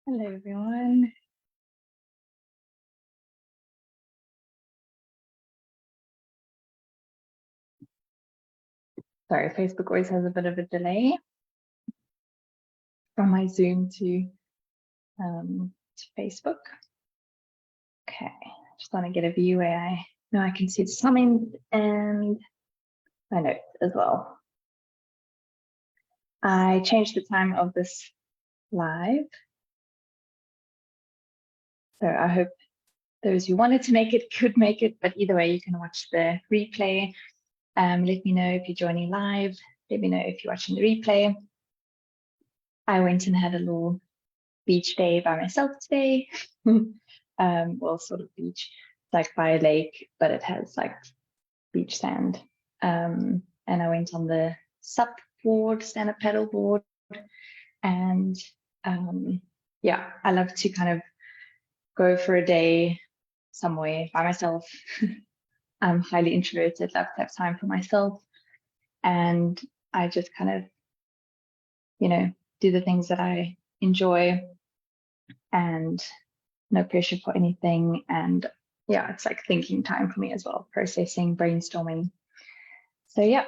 Hello, everyone. Sorry, Facebook always has a bit of a delay from my Zoom to Facebook. Okay, just want to get a view where I know I can see the comments and my notes as well. I changed the time of this live, so I hope those who wanted to make it could make it, but either way, you can watch the replay. Let me know if you're joining live. Let me know if you're watching the replay. I went and had a little beach day by myself today. Well, sort of beach, like by a lake, but it has like beach sand. And I went on the SUP board, stand-up paddle board, and yeah, I love to kind of go for a day somewhere by myself. I'm highly introverted, love to have time for myself, and I just kind of, do the things that I enjoy, and no pressure for anything. And yeah, it's like thinking time for me as well, processing, brainstorming. So yeah,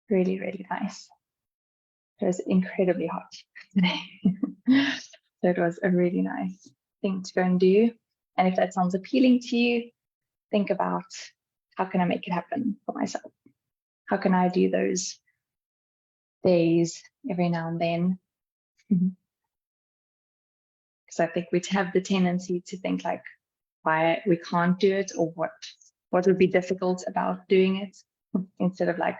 really, really nice. It was incredibly hot today. So it was a really nice thing to go and do. And if that sounds appealing to you, think about how can I make it happen for myself? How can I do those days every now and then? Because I think we have the tendency to think like why we can't do it, or what would be difficult about doing it, instead of like,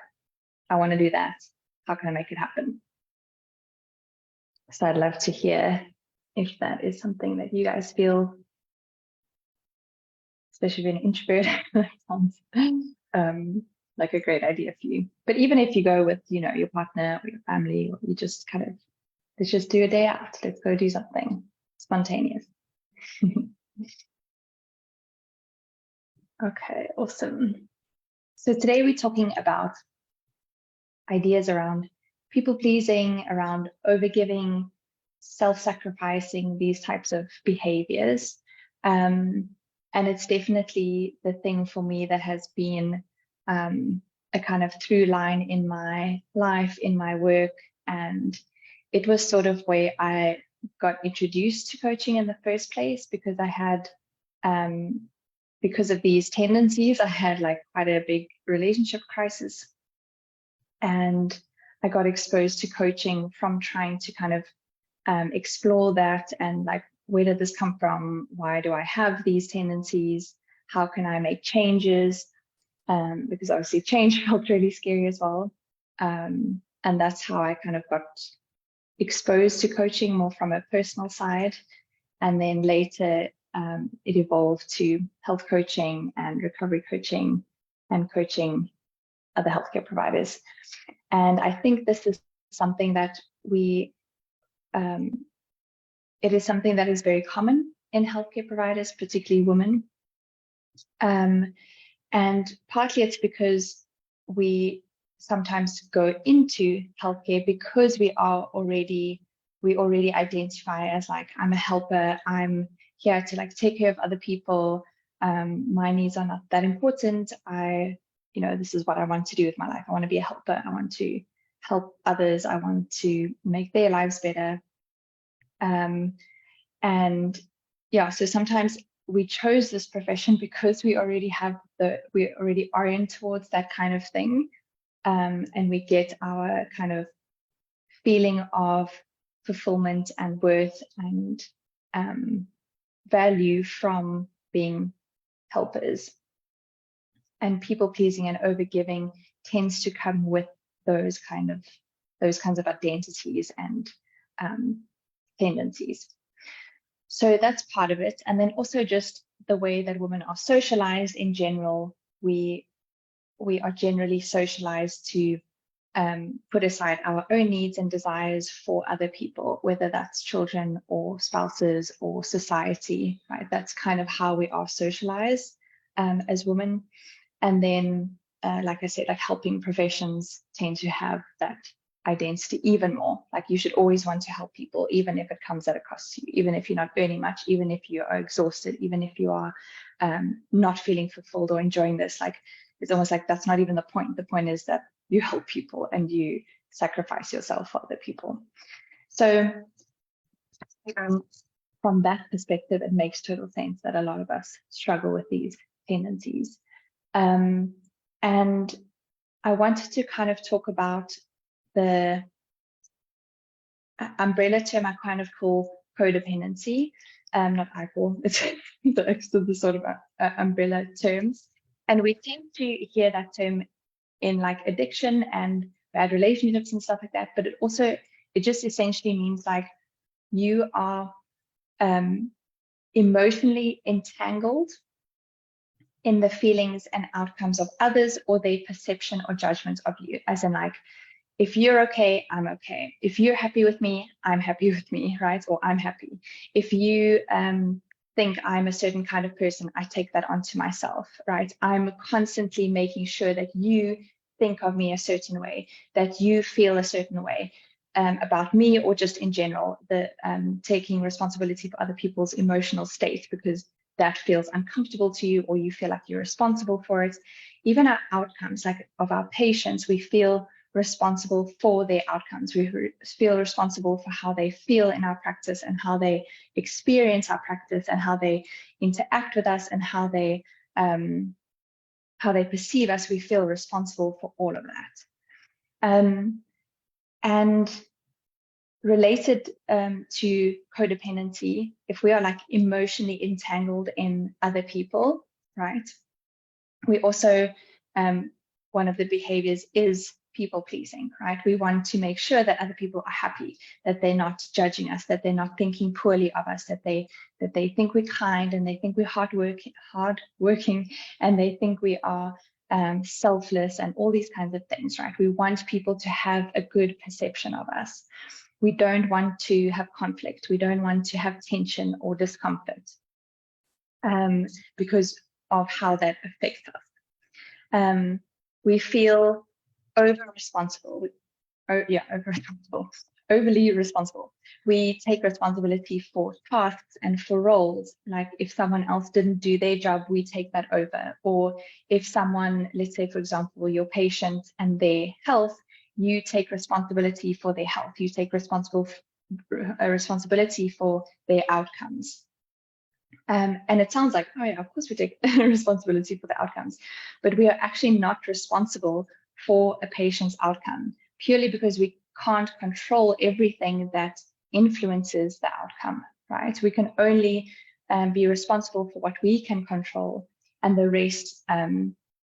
I want to do that. How can I make it happen? So I'd love to hear if that is something that you guys feel, especially being an introvert, that sounds like a great idea for you. But even if you go with, your partner or your family, or you just kind of, let's just do a day out. Let's go do something spontaneous. Okay, awesome. So today we're talking about ideas around people pleasing, around overgiving, self-sacrificing, these types of behaviors. And it's definitely the thing for me that has been a kind of through line in my life, in my work. And it was sort of where I got introduced to coaching in the first place, because I had, because of these tendencies, I had like quite a big relationship crisis. And I got exposed to coaching from trying to kind of explore that, and like, where did this come from? Why do I have these tendencies? How can I make changes? Because obviously change felt really scary as well. And that's how I kind of got exposed to coaching more from a personal side. And then later it evolved to health coaching and recovery coaching, and coaching other healthcare providers. And I think this is something that it is something that is very common in healthcare providers, particularly women. And partly it's because we sometimes go into healthcare because we already identify as like, I'm a helper, I'm here to like take care of other people. My needs are not that important. This is what I want to do with my life. I want to be a helper. I want to help others. I want to make their lives better. And yeah, so sometimes we chose this profession because we already orient towards that kind of thing. And we get our kind of feeling of fulfillment and worth and value from being helpers. And people pleasing and overgiving tends to come with those kinds of identities and tendencies. So that's part of it. And then also just the way that women are socialized in general. We are generally socialized to put aside our own needs and desires for other people, whether that's children or spouses or society, right? That's kind of how we are socialized as women. And then, like I said, like helping professions tend to have that identity even more. Like you should always want to help people, even if it comes at a cost to you, even if you're not earning much, even if you are exhausted, even if you are not feeling fulfilled or enjoying this. Like it's almost like that's not even the point. The point is that you help people and you sacrifice yourself for other people. So from that perspective, it makes total sense that a lot of us struggle with these tendencies. And I wanted to kind of talk about the umbrella term I kind of call codependency. Not I call, it's the sort of umbrella terms. And we tend to hear that term in like addiction and bad relationships and stuff like that. But it just essentially means like you are emotionally entangled in the feelings and outcomes of others or their perception or judgment of you, as in like, if you're okay, I'm okay. If you're happy with me, I'm happy with me, right? Or I'm happy. If you think I'm a certain kind of person, I take that onto myself, right? I'm constantly making sure that you think of me a certain way, that you feel a certain way about me, or just in general, the taking responsibility for other people's emotional state because that feels uncomfortable to you, or you feel like you're responsible for it. Even our outcomes, like of our patients, we feel responsible for their outcomes. We feel responsible for how they feel in our practice and how they experience our practice and how they interact with us and how they perceive us. We feel responsible for all of that. And related to codependency, if we are like emotionally entangled in other people, right? We also, one of the behaviors is people pleasing, right? We want to make sure that other people are happy, that they're not judging us, that they're not thinking poorly of us, that they think we're kind and they think we're hardworking, and they think we are selfless and all these kinds of things, right? We want people to have a good perception of us. We don't want to have conflict. We don't want to have tension or discomfort because of how that affects us. We feel overly responsible. We take responsibility for tasks and for roles. Like if someone else didn't do their job, we take that over. Or if someone, let's say, for example, your patient and their health, you take responsibility for their health. You take responsibility for their outcomes. And it sounds like, oh yeah, of course we take responsibility for the outcomes, but we are actually not responsible for a patient's outcome, purely because we can't control everything that influences the outcome, right? We can only be responsible for what we can control, and the rest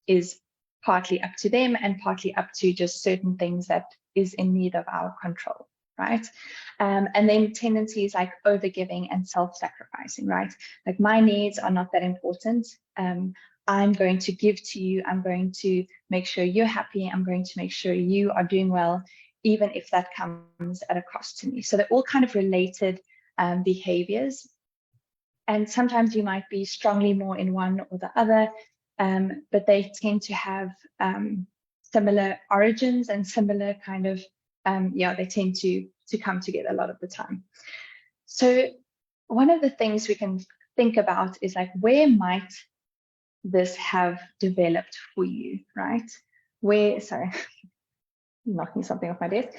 is partly up to them and partly up to just certain things that is in need of our control, right? And then tendencies like overgiving and self-sacrificing, right? Like my needs are not that important. I'm going to give to you. I'm going to make sure you're happy. I'm going to make sure you are doing well, even if that comes at a cost to me. So they're all kind of related behaviors. And sometimes you might be strongly more in one or the other, but they tend to have similar origins and similar kind of, they tend to come together a lot of the time. So one of the things we can think about is like, where might this have developed for you, right? Sorry, knocking something off my desk.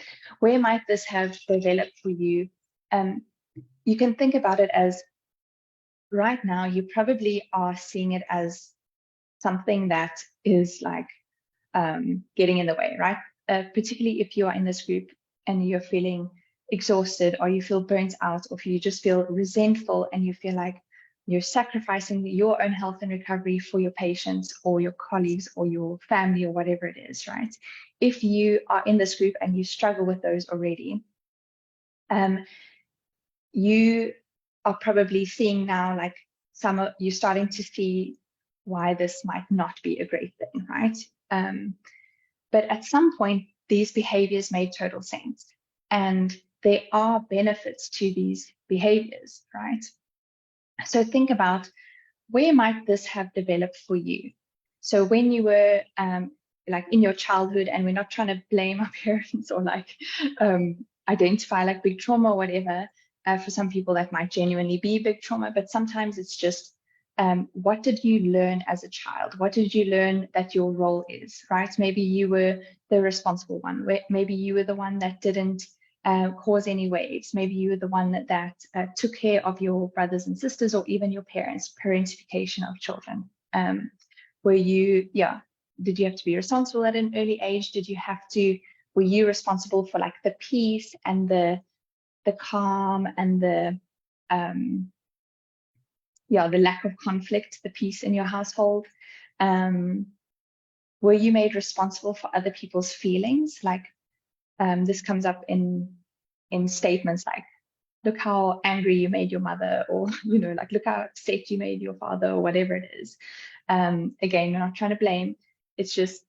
Where might this have developed for you? You can think about it as, right now, you probably are seeing it as something that is like getting in the way, right? Particularly if you are in this group and you're feeling exhausted, or you feel burnt out, or if you just feel resentful and you feel like you're sacrificing your own health and recovery for your patients or your colleagues or your family or whatever it is, right? If you are in this group and you struggle with those already, you are probably seeing now, like you're starting to see why this might not be a great thing, right? But at some point, these behaviors made total sense. And there are benefits to these behaviors, right? So think about, where might this have developed for you? So when you were like in your childhood, and we're not trying to blame our parents or like identify like big trauma or whatever. For some people that might genuinely be big trauma, but sometimes it's just what did you learn as a child? What did you learn that your role is, right? Maybe you were the responsible one. Maybe you were the one that didn't cause any waves. Maybe you were the one that took care of your brothers and sisters, or even your parents, parentification of children. Were you, did you have to be responsible at an early age? Were you responsible for like the peace and the calm and the lack of conflict, the peace in your household? Were you made responsible for other people's feelings? Like this comes up in statements like, look how angry you made your mother, or like look how upset you made your father, or whatever it is. Again, we're not trying to blame. It's just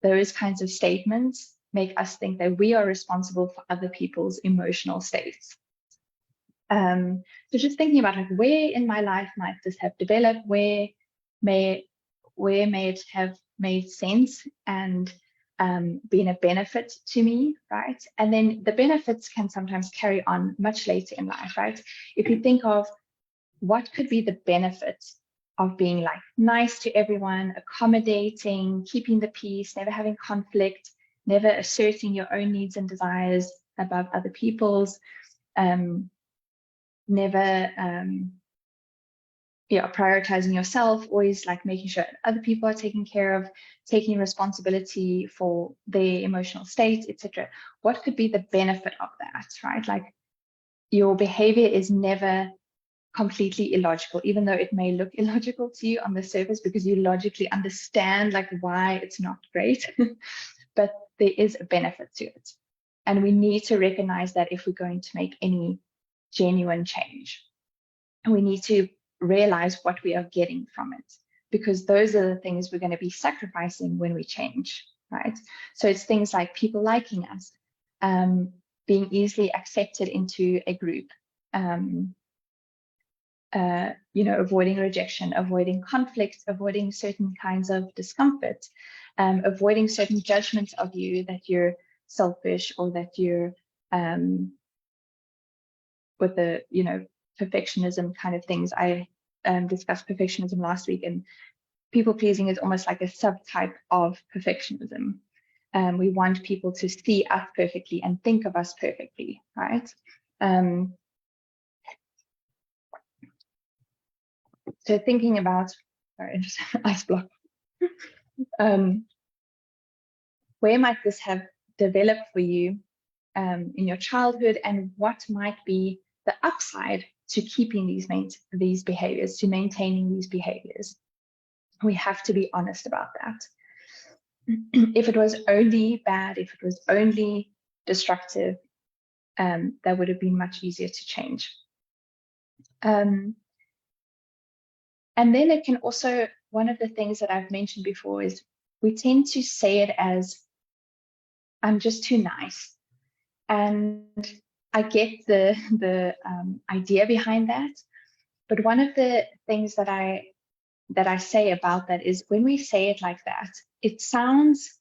those kinds of statements make us think that we are responsible for other people's emotional states. So just thinking about like, where in my life might this have developed? Where may it have made sense and been a benefit to me, right? And then the benefits can sometimes carry on much later in life, right? If you think of what could be the benefit of being like nice to everyone, accommodating, keeping the peace, never having conflict, never asserting your own needs and desires above other people's, never prioritizing yourself, always like making sure other people are taken care of, taking responsibility for their emotional state, etc. What could be the benefit of that, right? Like your behavior is never completely illogical, even though it may look illogical to you on the surface because you logically understand like why it's not great, but there is a benefit to it. And we need to recognize that if we're going to make any genuine change. And we need to realize what we are getting from it, because those are the things we're going to be sacrificing when we change, right? So it's things like people liking us, being easily accepted into a group, avoiding rejection, avoiding conflict, avoiding certain kinds of discomfort, avoiding certain judgments of you that you're selfish or that you're with the perfectionism kind of things. I discussed perfectionism last week, and people pleasing is almost like a subtype of perfectionism. We want people to see us perfectly and think of us perfectly, right? So thinking about, sorry, just ice block. Where might this have developed for you in your childhood, and what might be the upside to keeping these behaviors, to maintaining these behaviors? We have to be honest about that. If it was only bad, if it was only destructive, that would have been much easier to change. And then it can also, one of the things that I've mentioned before is we tend to say it as, I'm just too nice. And I get the idea behind that. But one of the things that I say about that is when we say it like that, it sounds,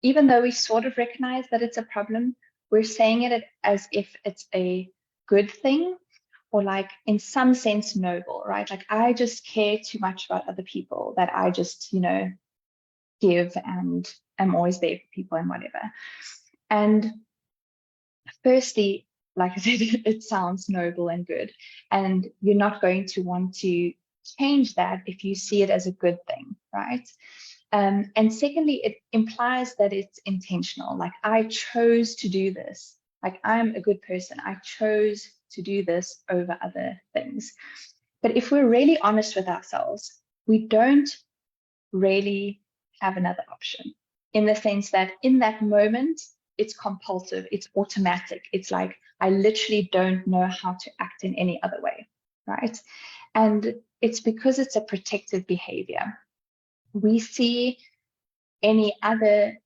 even though we sort of recognize that it's a problem, we're saying it as if it's a good thing, or like in some sense noble, right? Like I just care too much about other people, that I just, give and am always there for people and whatever. And firstly, like I said, it sounds noble and good, and you're not going to want to change that if you see it as a good thing, right? And secondly, it implies that it's intentional. Like I chose to do this. Like I'm a good person. I chose to do this over other things. But if we're really honest with ourselves, we don't really have another option, in the sense that in that moment, it's compulsive, it's automatic. It's like, I literally don't know how to act in any other way, right? And it's because it's a protective behavior. We see any other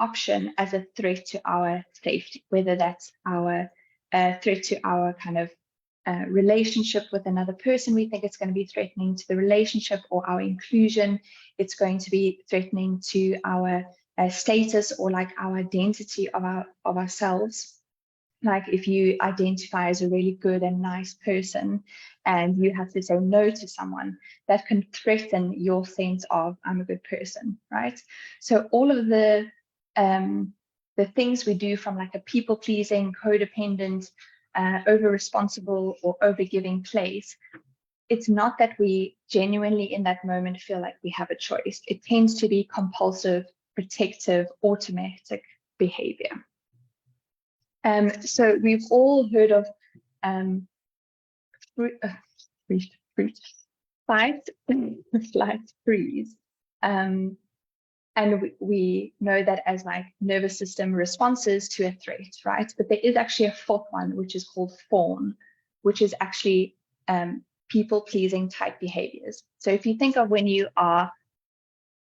option as a threat to our safety, whether that's our threat to our kind of relationship with another person. We think it's going to be threatening to the relationship, or our inclusion. It's going to be threatening to our status or like our identity of ourselves. Like if you identify as a really good and nice person and you have to say no to someone, that can threaten your sense of I'm a good person, right? So all of the things we do from like a people-pleasing, codependent, over-responsible or over-giving place, it's not that we genuinely in that moment feel like we have a choice. It tends to be compulsive, protective, automatic behavior. So we've all heard of fight, flight, freeze. And we know that as like nervous system responses to a threat, right? But there is actually a fourth one, which is called fawn, which is actually people-pleasing type behaviors. So if you think of when you are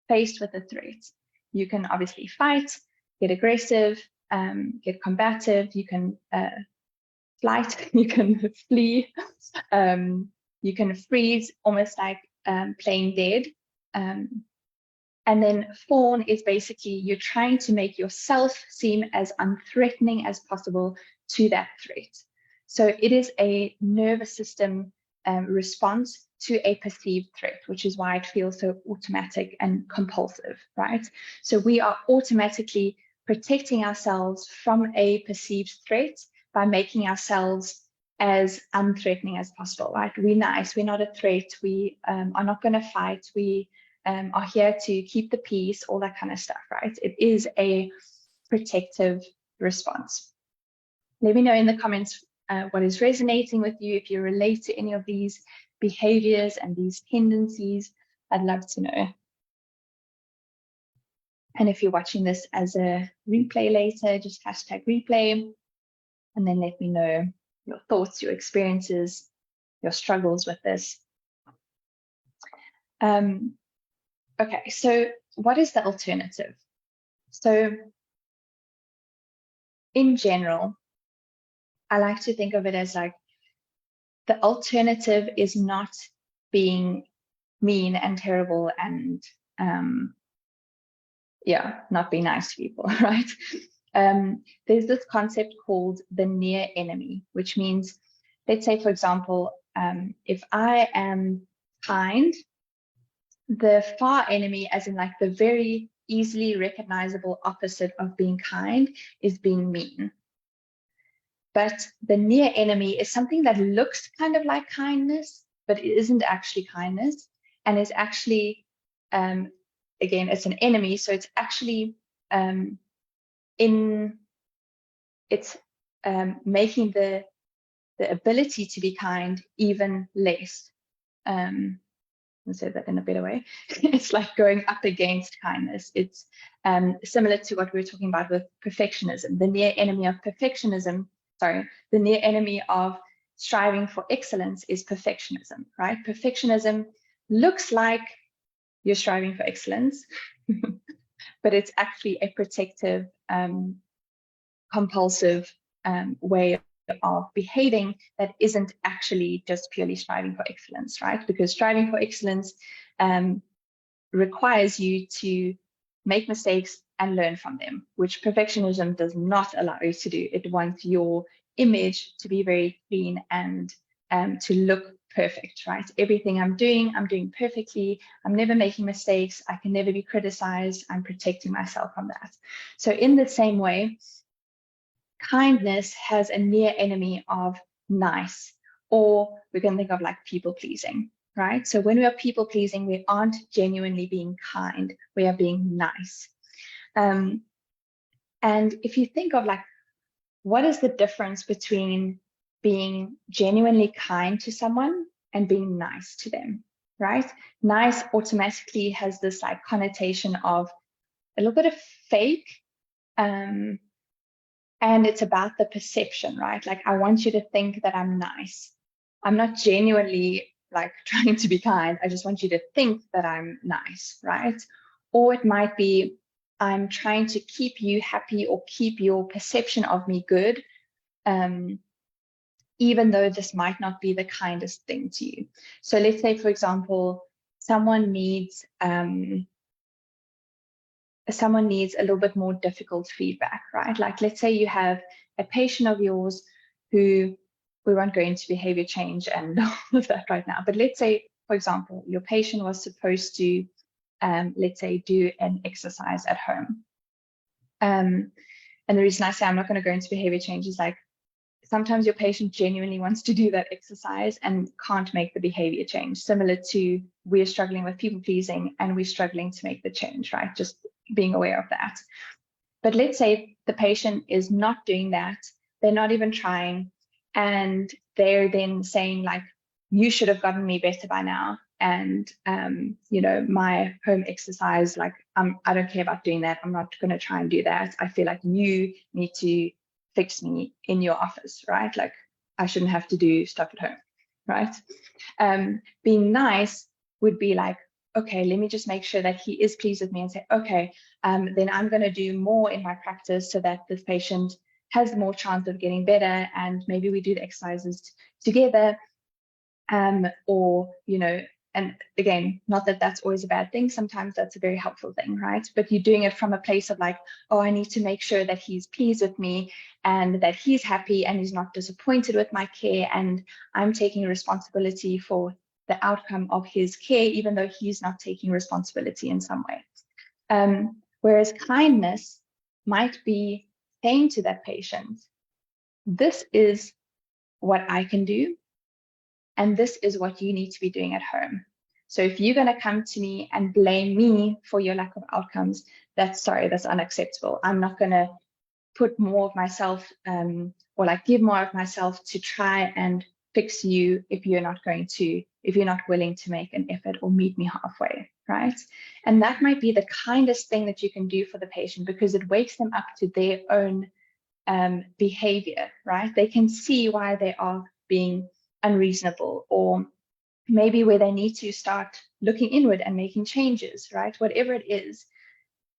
faced with a threat, you can obviously fight, get aggressive, get combative, you can flight, you can flee, you can freeze, almost like playing dead. And then fawn is basically you're trying to make yourself seem as unthreatening as possible to that threat. So it is a nervous system response to a perceived threat, which is why it feels so automatic and compulsive, right? So we are automatically protecting ourselves from a perceived threat by making ourselves as unthreatening as possible, right? We're nice, we're not a threat, we are not going to fight, we are here to keep the peace, all that kind of stuff, right? It is a protective response. Let me know in the comments what is resonating with you, if you relate to any of these behaviors and these tendencies. I'd love to know. And if you're watching this as a replay later, just hashtag replay, and then let me know your thoughts, your experiences, your struggles with this. Okay, so what is the alternative? So in general, I like to think of it as like the alternative is not being mean and terrible and not being nice to people, right? There's this concept called the near enemy, which means, let's say, for example, if I am kind, the far enemy, as in like the very easily recognizable opposite of being kind, is being mean. But the near enemy is something that looks kind of like kindness, but it isn't actually kindness, and is actually, again, it's an enemy, so it's actually making the ability to be kind even less. I'll say that in a better way. It's like going up against kindness. It's similar to what we were talking about with perfectionism. The near enemy of perfectionism, the near enemy of striving for excellence is perfectionism, right? Perfectionism looks like you're striving for excellence, but it's actually a protective, compulsive way of behaving that isn't actually just purely striving for excellence, right? Because striving for excellence requires you to make mistakes and learn from them, which perfectionism does not allow you to do. It wants your image to be very clean and to look perfect, right? Everything I'm doing perfectly. I'm never making mistakes. I can never be criticized. I'm protecting myself from that. So in the same way, kindness has a near enemy of nice, or we can think of like people pleasing, right? So when we are people pleasing, we aren't genuinely being kind, we are being nice. And if you think of like, what is the difference between being genuinely kind to someone and being nice to them, right? Nice automatically has this like connotation of a little bit of fake, and it's about the perception, right? Like, I want you to think that I'm nice. I'm not genuinely like trying to be kind. I just want you to think that I'm nice, right? Or it might be, I'm trying to keep you happy or keep your perception of me good, even though this might not be the kindest thing to you. So let's say, for example, someone needs someone needs a little bit more difficult feedback, right? Like, let's say you have a patient of yours who, we won't go into behavior change and all of that right now, but let's say, for example, your patient was supposed to, let's say, do an exercise at home. And the reason I say I'm not going to go into behavior change is like, sometimes your patient genuinely wants to do that exercise and can't make the behavior change, similar to we're struggling with people pleasing and we're struggling to make the change, right? Just being aware of that. But let's say the patient is not doing that, they're not even trying, and they're then saying like, you should have gotten me better by now. And, you know, my home exercise, like, I don't care about doing that. I'm not going to try and do that. I feel like you need to fix me in your office, right? Like, I shouldn't have to do stuff at home, right? Being nice would be like, okay, let me just make sure that he is pleased with me and say, okay, then I'm going to do more in my practice so that this patient has more chance of getting better, and maybe we do the exercises together, or, you know, and again, not that that's always a bad thing. Sometimes that's a very helpful thing, right? But you're doing it from a place of like, oh, I need to make sure that he's pleased with me and that he's happy and he's not disappointed with my care. And I'm taking responsibility for the outcome of his care, even though he's not taking responsibility in some way. Whereas kindness might be saying to that patient, this is what I can do, and this is what you need to be doing at home. So if you're going to come to me and blame me for your lack of outcomes, that's unacceptable. I'm not going to put more of myself, or like give more of myself to try and fix you if you're not willing to make an effort or meet me halfway, right? And that might be the kindest thing that you can do for the patient, because it wakes them up to their own behavior, right? They can see why they are being unreasonable, or maybe where they need to start looking inward and making changes, right? Whatever it is,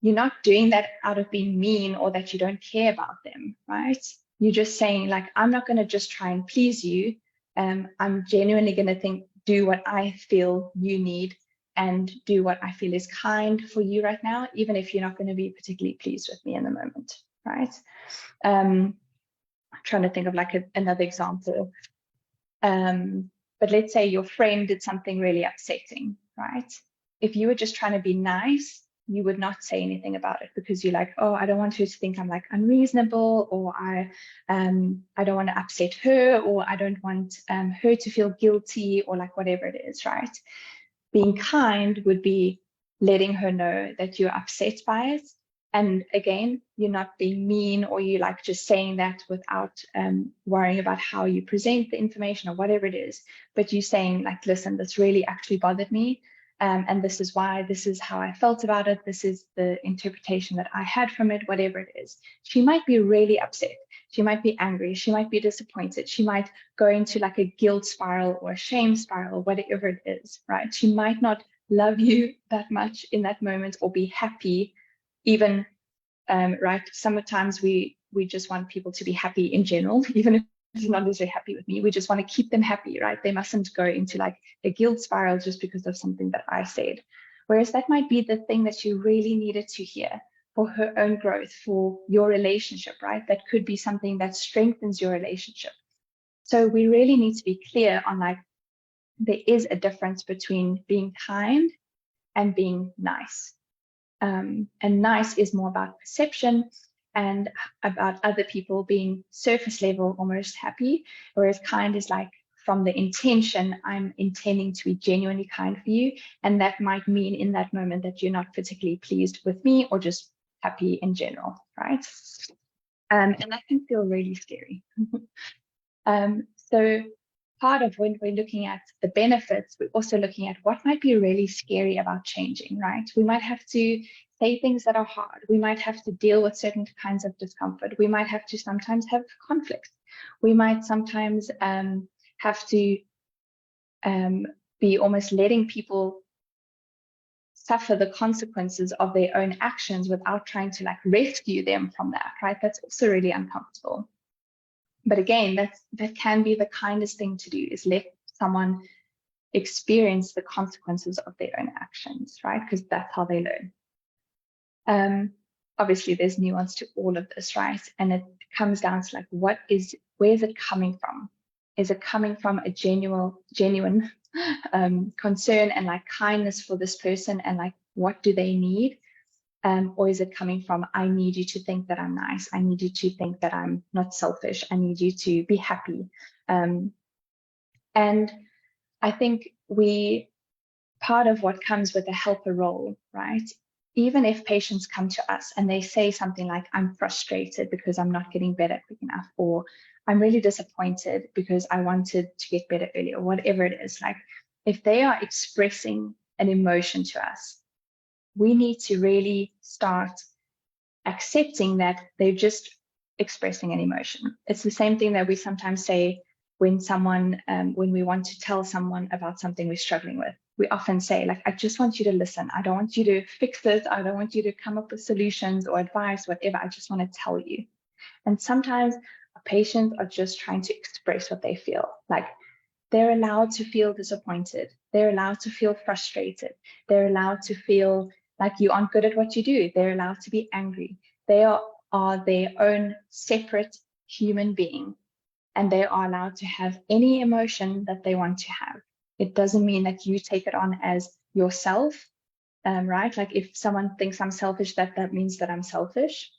you're not doing that out of being mean or that you don't care about them, right? You're just saying like, I'm not going to just try and please you. I'm genuinely going to do what I feel you need and do what I feel is kind for you right now, even if you're not going to be particularly pleased with me in the moment, right? I'm trying to think of like another example. But let's say your friend did something really upsetting, right? If you were just trying to be nice, you would not say anything about it, because you're like, oh, I don't want her to think I'm like unreasonable, or I don't want to upset her, or I don't want her to feel guilty, or like whatever it is, right? Being kind would be letting her know that you're upset by it. And again, you're not being mean, or you like just saying that without worrying about how you present the information or whatever it is. But you're saying like, listen, this really actually bothered me. And this is why, this is how I felt about it. This is the interpretation that I had from it, whatever it is. She might be really upset. She might be angry. She might be disappointed. She might go into like a guilt spiral or a shame spiral, whatever it is, right? She might not love you that much in that moment or be happy even, right? Sometimes we just want people to be happy in general, even if they're not necessarily happy with me. We just want to keep them happy, right? They mustn't go into like a guilt spiral just because of something that I said. Whereas that might be the thing that you really needed to hear for her own growth, for your relationship, right? That could be something that strengthens your relationship. So we really need to be clear on like, there is a difference between being kind and being nice. And nice is more about perception and about other people being surface level, almost happy, whereas kind is like from the intention, I'm intending to be genuinely kind for you. And that might mean in that moment that you're not particularly pleased with me or just happy in general, right? And that can feel really scary. So part of when we're looking at the benefits, we're also looking at what might be really scary about changing, right? We might have to say things that are hard. We might have to deal with certain kinds of discomfort. We might have to sometimes have conflicts. We might sometimes have to be almost letting people suffer the consequences of their own actions without trying to like rescue them from that, right? That's also really uncomfortable. But again, that can be the kindest thing to do, is let someone experience the consequences of their own actions, right? Because that's how they learn. Obviously, there's nuance to all of this, right? And it comes down to like, where is it coming from? Is it coming from a genuine concern and like kindness for this person, and like what do they need? Or is it coming from, I need you to think that I'm nice. I need you to think that I'm not selfish. I need you to be happy. And I think part of what comes with the helper role, right? Even if patients come to us and they say something like, I'm frustrated because I'm not getting better quick enough, or I'm really disappointed because I wanted to get better earlier, or whatever it is, like if they are expressing an emotion to us, we need to really start accepting that they're just expressing an emotion. It's the same thing that we sometimes say when when we want to tell someone about something we're struggling with. We often say, like, I just want you to listen. I don't want you to fix it. I don't want you to come up with solutions or advice, whatever. I just want to tell you. And sometimes patients are just trying to express what they feel. Like they're allowed to feel disappointed. They're allowed to feel frustrated. They're allowed to feel like you aren't good at what you do. They're allowed to be angry. They are their own separate human being, and they are allowed to have any emotion that they want to have. It doesn't mean that you take it on as yourself, right? Like if someone thinks I'm selfish, that means that I'm selfish.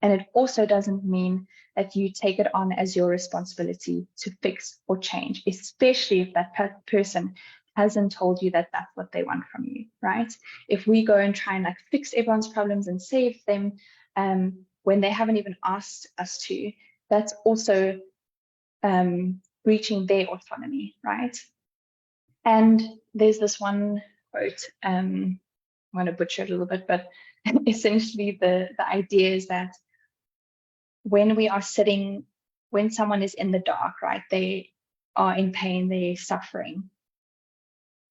And it also doesn't mean that you take it on as your responsibility to fix or change, especially if that person hasn't told you that that's what they want from you, right? If we go and try and like fix everyone's problems and save them when they haven't even asked us to, that's also breaching their autonomy, right? And there's this one quote, I'm going to butcher it a little bit, but essentially the idea is that when someone is in the dark, right, they are in pain, they're suffering.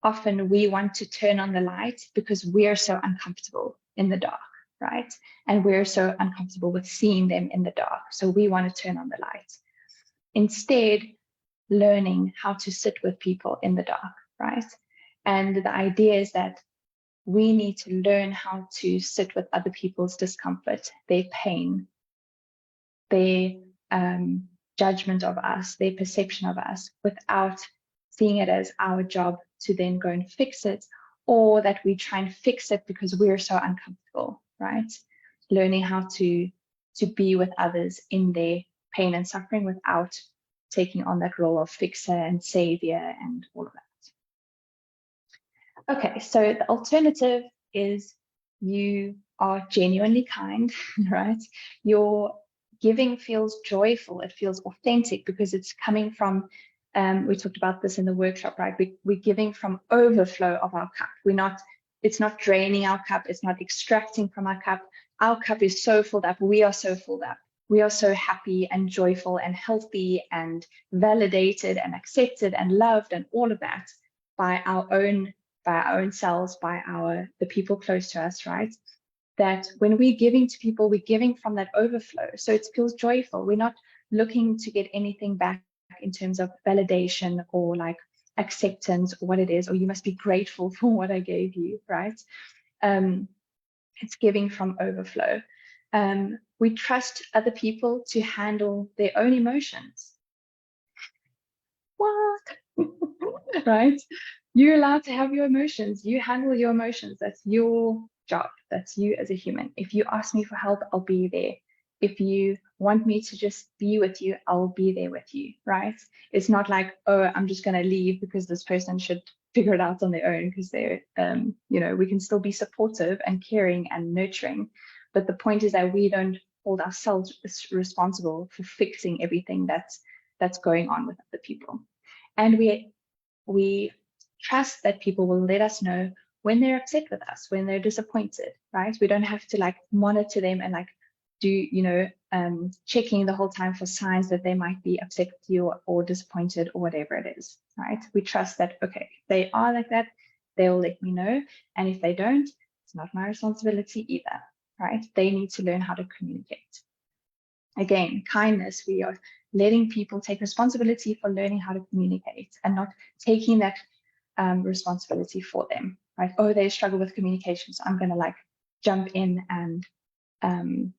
Often we want to turn on the light because we're so uncomfortable in the dark, right? And we're so uncomfortable with seeing them in the dark. So we want to turn on the light. Instead, learning how to sit with people in the dark, right? And the idea is that we need to learn how to sit with other people's discomfort, their pain, their judgment of us, their perception of us, without seeing it as our job to then go and fix it, or that we try and fix it because we're so uncomfortable, right? Learning how to be with others in their pain and suffering without taking on that role of fixer and savior and all of that. Okay, so the alternative is you are genuinely kind, right? Your giving feels joyful, it feels authentic because it's coming from, we talked about this in the workshop, right? We're giving from overflow of our cup. It's not draining our cup, it's not extracting from our cup. Our cup is so filled up, we are so filled up. We are so happy and joyful and healthy and validated and accepted and loved and all of that by our own selves, by the people close to us, right? That when we're giving to people, we're giving from that overflow. So it feels joyful. We're not looking to get anything back in terms of validation or like acceptance or what it is, or you must be grateful for what I gave you, right? It's giving from overflow. We trust other people to handle their own emotions. What? Right? You're allowed to have your emotions. You handle your emotions. That's your job. That's you as a human. If you ask me for help, I'll be there. If you want me to just be with you, I'll be there with you, right? It's not like, oh, I'm just going to leave because this person should figure it out on their own, because they're, we can still be supportive and caring and nurturing. But the point is that we don't hold ourselves responsible for fixing everything that's going on with other people. And we trust that people will let us know when they're upset with us, when they're disappointed, right? We don't have to like monitor them and like do, checking the whole time for signs that they might be upset with you or disappointed or whatever it is, right? We trust that, okay, if they are like that, they'll let me know. And if they don't, it's not my responsibility either, right? They need to learn how to communicate. Again, kindness, we are letting people take responsibility for learning how to communicate and not taking that responsibility for them, right? Oh, they struggle with communication, so I'm going to like jump in and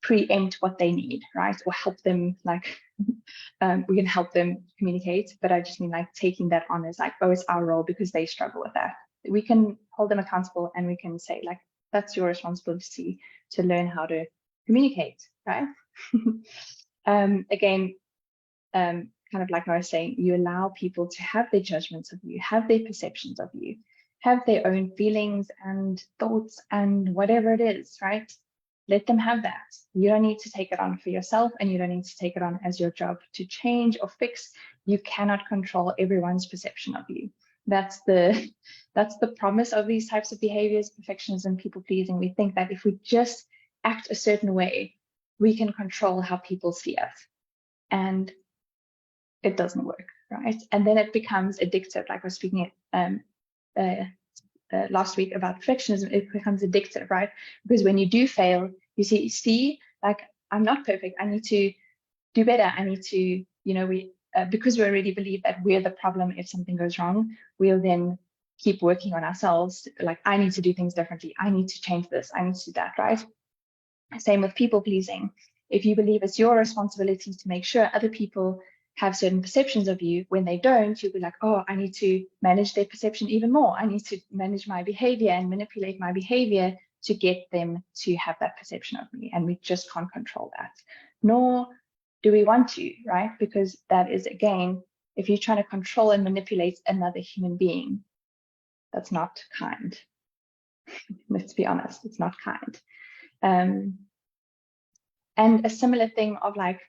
preempt what they need, right? Or help them, like, we can help them communicate, but I just mean like taking that on as like, oh, it's our role because they struggle with that. We can hold them accountable and we can say like, that's your responsibility to learn how to communicate, right? Again, kind of like I was saying, you allow people to have their judgments of you, have their perceptions of you, have their own feelings and thoughts and whatever it is, right? Let them have that. You don't need to take it on for yourself, and you don't need to take it on as your job to change or fix. You cannot control everyone's perception of you. That's the promise of these types of behaviors, perfectionism, people pleasing. We think that if we just act a certain way, we can control how people see us. And it doesn't work, right? And then it becomes addictive. Like I was speaking last week about perfectionism, it becomes addictive, right? Because when you do fail, you see, like, I'm not perfect. I need to do better. I need to, you know, because we already believe that we're the problem if something goes wrong, we'll then keep working on ourselves. Like, I need to do things differently. I need to change this. I need to do that, right? Same with people pleasing. If you believe it's your responsibility to make sure other people have certain perceptions of you, when they don't, you'll be like, oh, I need to manage their perception even more. I need to manage my behavior and manipulate my behavior to get them to have that perception of me. And we just can't control that. Nor do we want to, right? Because that is, again, if you're trying to control and manipulate another human being, that's not kind. Let's be honest, it's not kind. And a similar thing of like,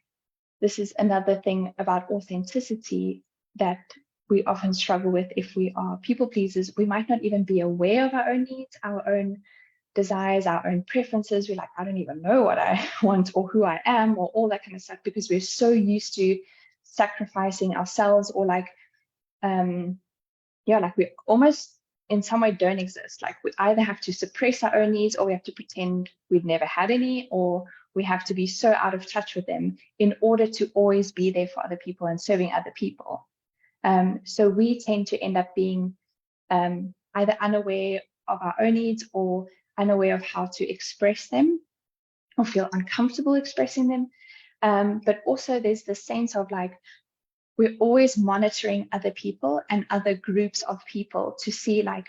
this is another thing about authenticity that we often struggle with if we are people pleasers. We might not even be aware of our own needs, our own desires, our own preferences. We're like, I don't even know what I want or who I am or all that kind of stuff, because we're so used to sacrificing ourselves, or like, like we almost in some way don't exist. Like, we either have to suppress our own needs, or we have to pretend we've never had any, or we have to be so out of touch with them in order to always be there for other people and serving other people. So we tend to end up being either unaware of our own needs or unaware of how to express them, or feel uncomfortable expressing them. But also there's this sense of like, we're always monitoring other people and other groups of people to see like,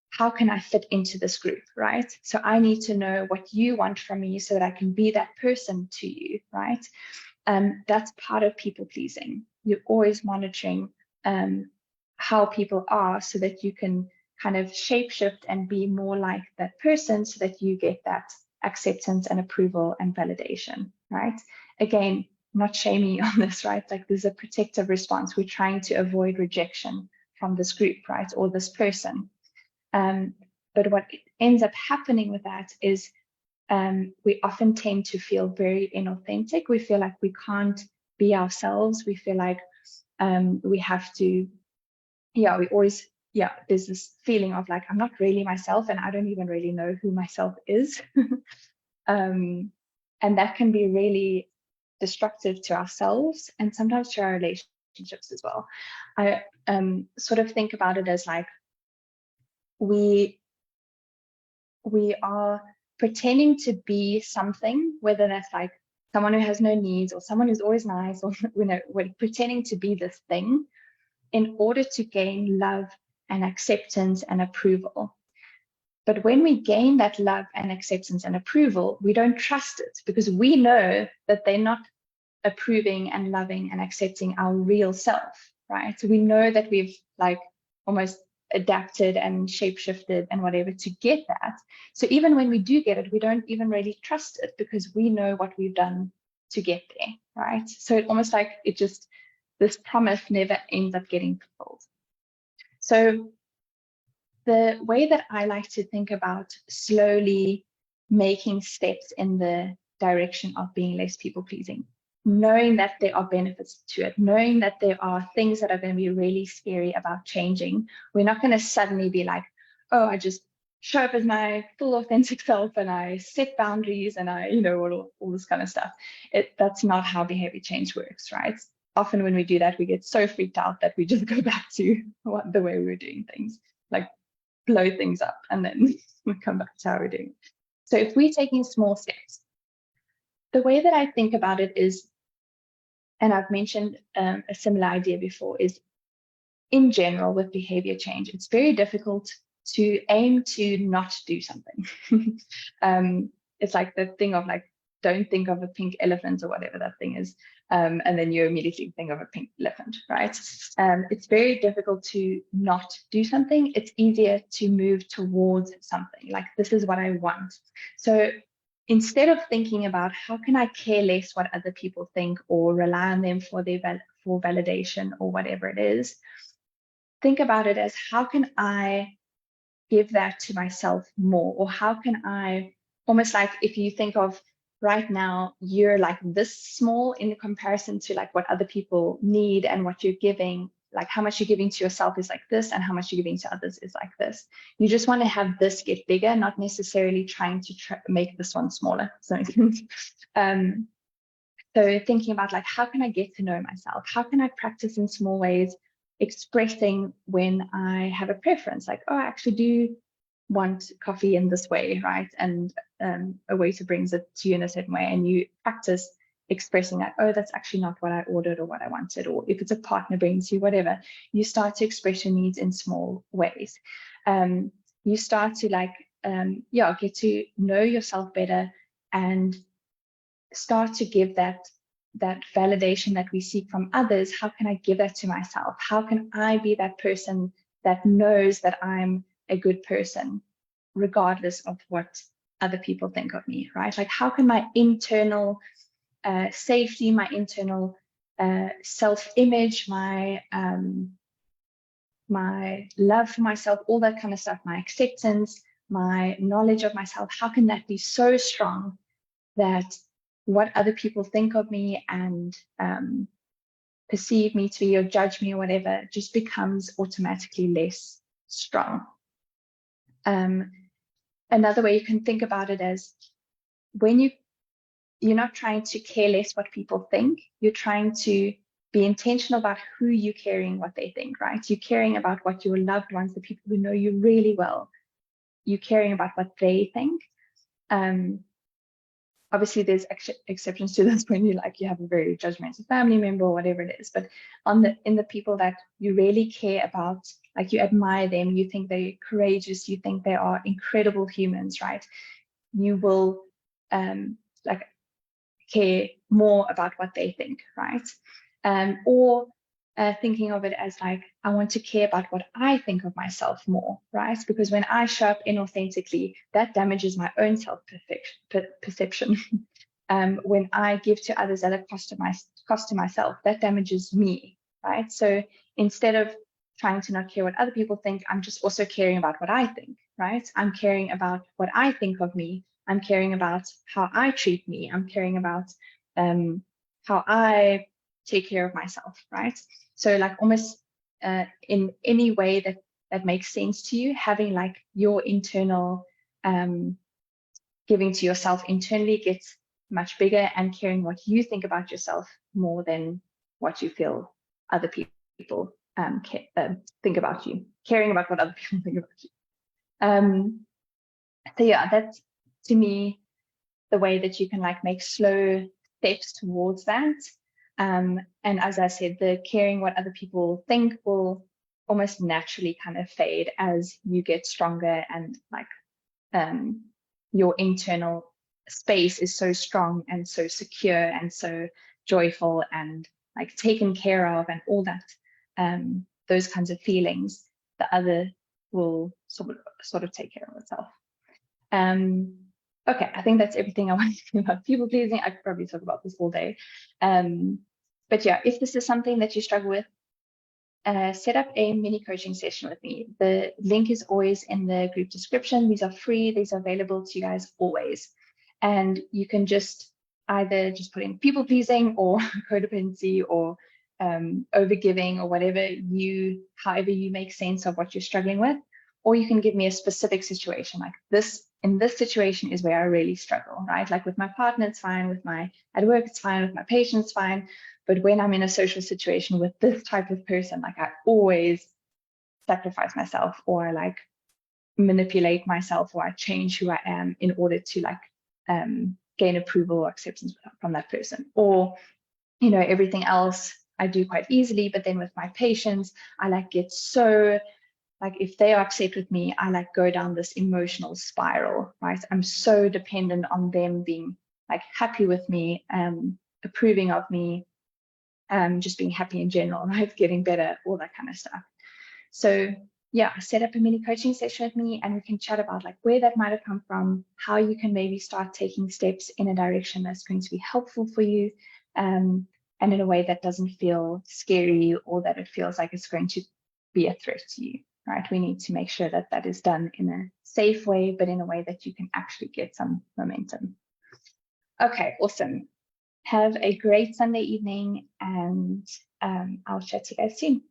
how can I fit into this group, right? So I need to know what you want from me so that I can be that person to you, right? That's part of people pleasing. You're always monitoring how people are so that you can kind of shapeshift and be more like that person so that you get that acceptance and approval and validation, right? Again, not shaming you on this, right? Like, there's a protective response. We're trying to avoid rejection from this group, right? Or this person. But what ends up happening with that is we often tend to feel very inauthentic. We feel like we can't be ourselves. We feel like we have to, there's this feeling of like, I'm not really myself and I don't even really know who myself is. And that can be really destructive to ourselves and sometimes to our relationships as well. I sort of think about it as like, we are pretending to be something, whether that's like someone who has no needs or someone who's always nice, or we're pretending to be this thing in order to gain love and acceptance and approval. But when we gain that love and acceptance and approval, we don't trust it, because we know that they're not approving and loving and accepting our real self, right? So we know that we've like almost adapted and shapeshifted and whatever to get that. So even when we do get it, we don't even really trust it, because we know what we've done to get there, right? So it almost like this promise never ends up getting fulfilled. So the way that I like to think about slowly making steps in the direction of being less people pleasing, knowing that there are benefits to it, knowing that there are things that are going to be really scary about changing. We're not going to suddenly be like, oh, I just show up as my full authentic self and I set boundaries and I, all this kind of stuff. That's not how behavior change works, right? Often when we do that, we get so freaked out that we just go back to the way we were doing things. Like, blow things up, and then we come back to how we're doing. So if we're taking small steps, the way that I think about it is, and I've mentioned a similar idea before, is in general with behavior change, it's very difficult to aim to not do something. It's like the thing of like, don't think of a pink elephant or whatever that thing is. And then you immediately think of a pink elephant, right? It's very difficult to not do something. It's easier to move towards something. Like, this is what I want. So instead of thinking about how can I care less what other people think or rely on them for for validation or whatever it is, think about it as, how can I give that to myself more? Or how can I, almost like if you think of right now, you're like this small in comparison to like what other people need and what you're giving, like how much you're giving to yourself is like this and how much you're giving to others is like this. You just want to have this get bigger, not necessarily trying to make this one smaller. So thinking about like, how can I get to know myself? How can I practice in small ways, expressing when I have a preference, like, oh, I actually do want coffee in this way, right? And a waiter brings it to you in a certain way, and you practice expressing that, oh, that's actually not what I ordered or what I wanted. Or if it's a partner brings you whatever, you start to express your needs in small ways. You start to like, get to know yourself better and start to give that validation that we seek from others. How can I give that to myself? How can I be that person that knows that I'm a good person, regardless of what other people think of me, right? Like, how can my internal safety, my internal self-image, my love for myself, all that kind of stuff, my acceptance, my knowledge of myself, how can that be so strong that what other people think of me and perceive me to be or judge me or whatever just becomes automatically less strong. Another way you can think about it as, when you're not trying to care less what people think, you're trying to be intentional about who you're caring what they think, right? You're caring about what your loved ones, the people who know you really well, you're caring about what they think. Obviously, there's exceptions to this when you have a very judgmental family member or whatever it is. But in the people that you really care about, like you admire them, you think they're courageous, you think they are incredible humans, right? You will care more about what they think, right? Or thinking of it as like, I want to care about what I think of myself more, right? Because when I show up inauthentically, that damages my own self-perception. When I give to others at a cost to myself, that damages me, right? So instead of trying to not care what other people think, I'm just also caring about what I think, right? I'm caring about what I think of me. I'm caring about how I treat me. I'm caring about how I take care of myself, right? So like almost in any way that makes sense to you, having like your internal giving to yourself internally gets much bigger, and caring what you think about yourself more than what you feel other people think about you, caring about what other people think about you. So yeah, that's to me the way that you can like make slow steps towards that. And as I said, the caring what other people think will almost naturally kind of fade as you get stronger, and like your internal space is so strong and so secure and so joyful and like taken care of, and all that, those kinds of feelings, the other will sort of take care of itself. Okay, I think that's everything I want to say about people pleasing. I could probably talk about this all day. But yeah, if this is something that you struggle with, set up a mini coaching session with me. The link is always in the group description. These are free. These are available to you guys always. And you can just either just put in people pleasing or codependency or overgiving or however you make sense of what you're struggling with. Or you can give me a specific situation, like this. In this situation is where I really struggle, right? Like with my partner, it's fine. At work, it's fine. With my patient, it's fine. But when I'm in a social situation with this type of person, like I always sacrifice myself, or like manipulate myself or I change who I am in order to like gain approval or acceptance from that person. Or, you know, everything else I do quite easily, but then with my patients, I like get so, like if they are upset with me, I like go down this emotional spiral, right? I'm so dependent on them being like happy with me, approving of me, just being happy in general, right? Getting better, all that kind of stuff. So yeah, set up a mini coaching session with me and we can chat about like where that might have come from, how you can maybe start taking steps in a direction that's going to be helpful for you, and in a way that doesn't feel scary or that it feels like it's going to be a threat to you, right? We need to make sure that that is done in a safe way, but in a way that you can actually get some momentum. Okay, awesome. Have a great Sunday evening and I'll chat to you guys soon.